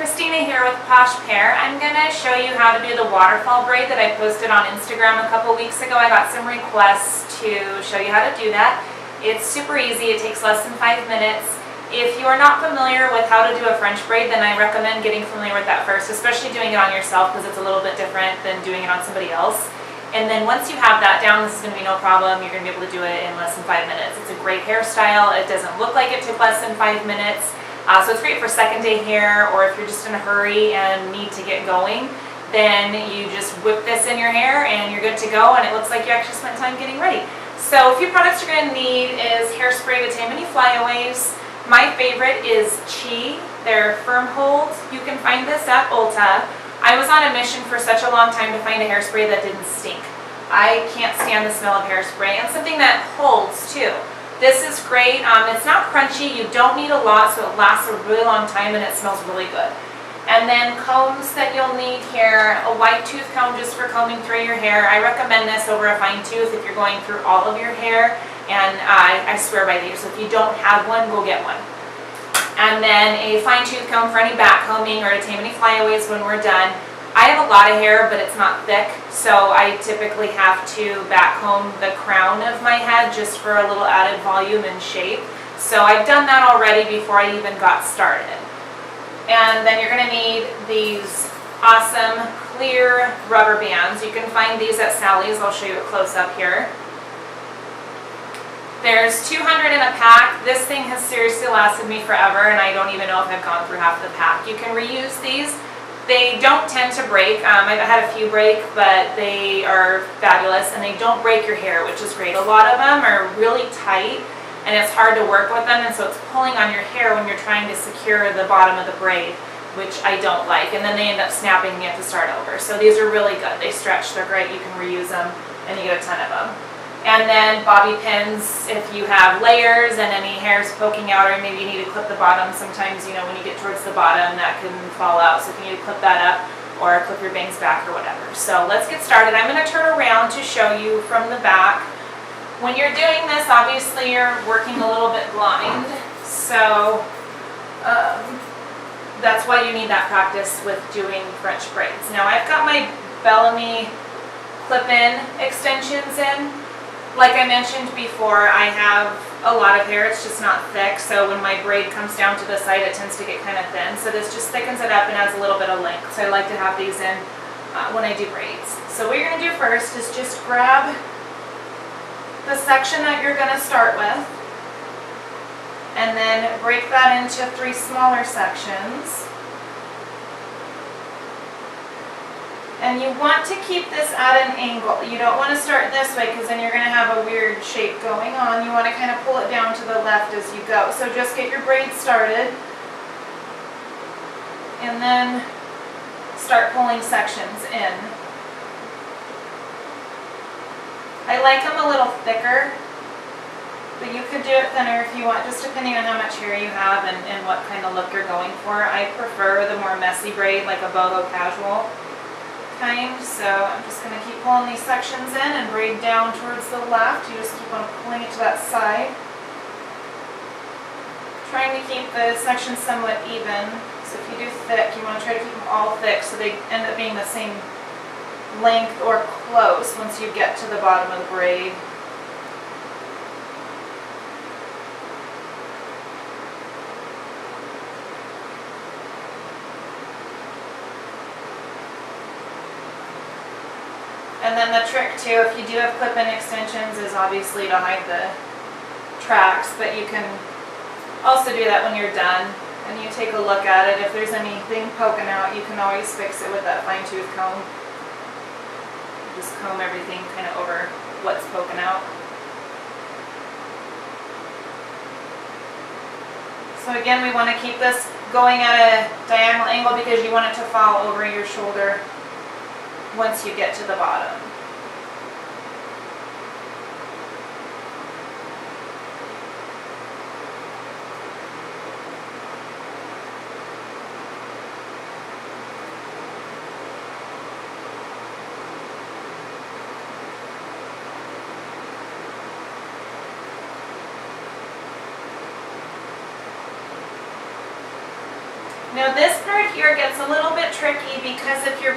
Christina here with Posh Pear. I'm going to show you how to do the waterfall braid that I posted on Instagram a couple weeks ago. I got some requests to show you how to do that. It's super easy. It takes less than 5 minutes. If you are not familiar with how to do a French braid, then I recommend getting familiar with that first, especially doing it on yourself because it's a little bit different than doing it on somebody else. And then once you have that down, this is going to be no problem. You're going to be able to do it in less than 5 minutes. It's a great hairstyle. It doesn't look like it took less than 5 minutes. So it's great for second day hair, or if you're just in a hurry and need to get going, then you just whip this in your hair and you're good to go, and it looks like you actually spent time getting ready. So a few products you're going to need is hairspray with Tammany Flyaways. My favorite is Chi. They're firm hold. You can find this at Ulta. I was on a mission for such a long time to find a hairspray that didn't stink. I can't stand the smell of hairspray, and something that holds too. This is great. It's not crunchy. You don't need a lot, so it lasts a really long time and it smells really good. And then combs that you'll need here, a white tooth comb just for combing through your hair. I recommend this over a fine tooth if you're going through all of your hair, and I swear by these. So if you don't have one, go get one. And then a fine tooth comb for any back combing, or a Tammany Flyaways when we're done. I have a lot of hair, but it's not thick, so I typically have to back comb the crown of my head just for a little added volume and shape. So I've done that already before I even got started. And then you're going to need these awesome clear rubber bands. You can find these at Sally's. I'll show you a close up here. There's 200 in a pack. This thing has seriously lasted me forever, and I don't even know if I've gone through half the pack. You can reuse these. They don't tend to break. I've had a few break, but they are fabulous, and they don't break your hair, which is great. A lot of them are really tight, and it's hard to work with them, and so it's pulling on your hair when you're trying to secure the bottom of the braid, which I don't like, and then they end up snapping and you have to start over. So these are really good. They stretch, they're great. You can reuse them, and you get a ton of them. And then bobby pins, if you have layers and any hairs poking out, or maybe you need to clip the bottom. Sometimes, you know, when you get towards the bottom, that can fall out. So if you need to clip that up or clip your bangs back or whatever. So let's get started. I'm going to turn around to show you from the back. When you're doing this, obviously you're working a little bit blind. So that's why you need that practice with doing French braids. Now I've got my Bellamy clip-in extensions in. Like I mentioned before, I have a lot of hair, it's just not thick, so when my braid comes down to the side, it tends to get kind of thin. So this just thickens it up and adds a little bit of length. So I like to have these in when I do braids. So what you're going to do first is just grab the section that you're going to start with, and then break that into 3 smaller sections. And you want to keep this at an angle. You don't want to start this way because then you're going to have a weird shape going on. You want to kind of pull it down to the left as you go. So just get your braid started and then start pulling sections in. I like them a little thicker, but you could do it thinner if you want, just depending on how much hair you have and what kind of look you're going for. I prefer the more messy braid, like a boho casual kind. So I'm just going to keep pulling these sections in and braid down towards the left. You just keep on pulling it to that side. Trying to keep the sections somewhat even. So if you do thick, you want to try to keep them all thick so they end up being the same length or close once you get to the bottom of the braid. And then the trick too, if you do have clip-in extensions, is obviously to hide the tracks, but you can also do that when you're done and you take a look at it. If there's anything poking out, you can always fix it with that fine tooth comb. Just comb everything kind of over what's poking out. So again, we want to keep this going at a diagonal angle because you want it to fall over your shoulder once you get to the bottom. Now this part here gets a little bit tricky because if you're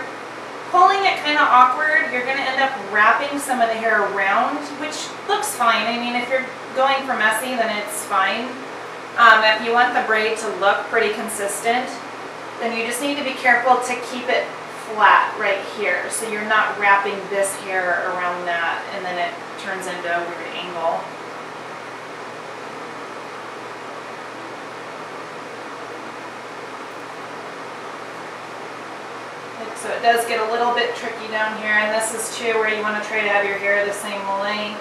pulling it kind of awkward, you're going to end up wrapping some of the hair around, which looks fine. I mean, if you're going for messy, then it's fine. If you want the braid to look pretty consistent, then you just need to be careful to keep it flat right here, so you're not wrapping this hair around that and then it turns into a weird angle. So it does get a little bit tricky down here, and this is too where you want to try to have your hair the same length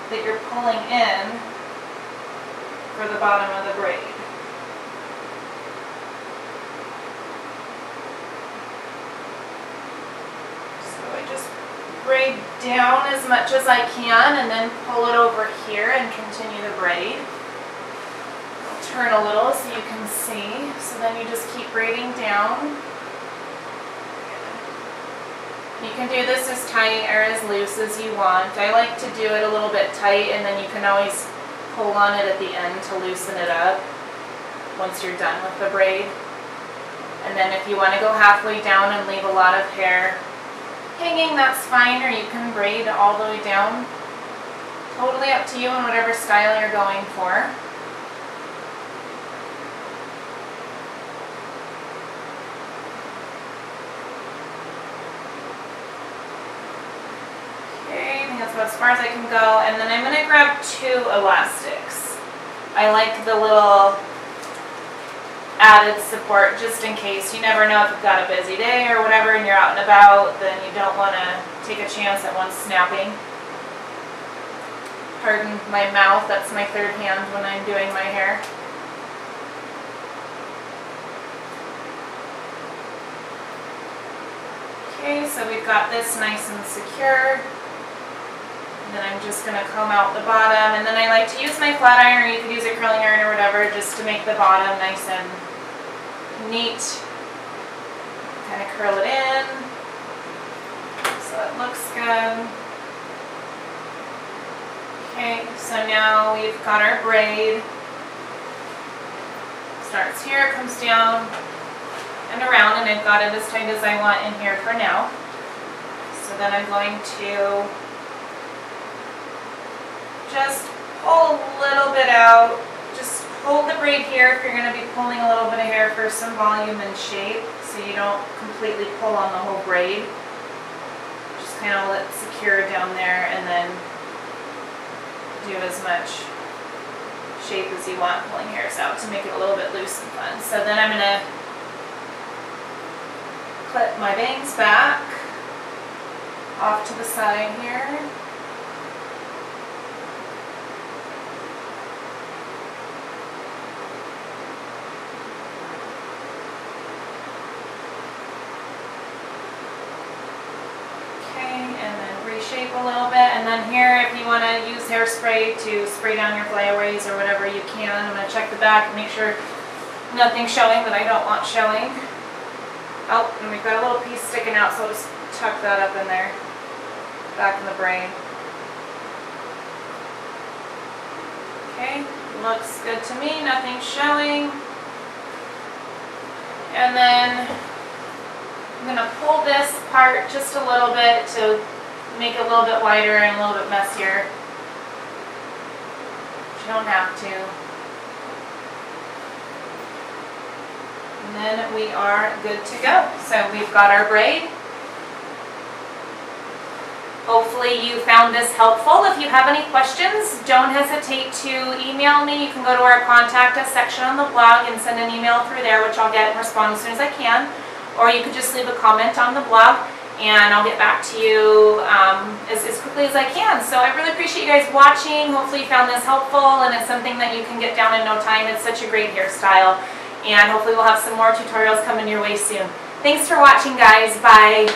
that you're pulling in for the bottom of the braid. So I just braid down as much as I can and then pull it over here and continue the braid. I'll turn a little so you can see. So then you just keep braiding down. You can do this as tight or as loose as you want. I like to do it a little bit tight, and then you can always pull on it at the end to loosen it up once you're done with the braid. And then if you want to go halfway down and leave a lot of hair hanging, that's fine, or you can braid all the way down. Totally up to you and whatever style you're going for. That's about as far as I can go, and then I'm going to grab 2 elastics. I like the little added support just in case. You never know if you've got a busy day or whatever and you're out and about, then you don't want to take a chance at one snapping. Pardon my mouth, that's my third hand when I'm doing my hair. Okay, so we've got this nice and secure. And then I'm just going to comb out the bottom, and then I like to use my flat iron, or you could use a curling iron or whatever, just to make the bottom nice and neat. Kind of curl it in so it looks good. Okay, so now we've got our braid. Starts here, comes down and around, and I've got it as tight as I want in here for now. So then I'm going to just pull a little bit out. Just hold the braid here if you're going to be pulling a little bit of hair for some volume and shape, so you don't completely pull on the whole braid. Just kind of let it secure down there, and then do as much shape as you want pulling hairs out to make it a little bit loose and fun. So then I'm going to clip my bangs back off to the side here. Shape a little bit, and then here if you want to use hairspray to spray down your flyaways or whatever you can. I'm going to check the back and make sure nothing's showing that I don't want showing. Oh, and we've got a little piece sticking out, so I'll just tuck that up in there, back in the braid. Okay, looks good to me, nothing's showing. And then I'm going to pull this part just a little bit to make it a little bit wider and a little bit messier. But you don't have to. And then we are good to go. So we've got our braid. Hopefully you found this helpful. If you have any questions, don't hesitate to email me. You can go to our contact us section on the blog and send an email through there, which I'll get and respond as soon as I can. Or you could just leave a comment on the blog, and I'll get back to you as quickly as I can. So I really appreciate you guys watching. Hopefully you found this helpful, and it's something that you can get down in no time. It's such a great hairstyle, and hopefully we'll have some more tutorials coming your way soon. Thanks for watching, guys. Bye.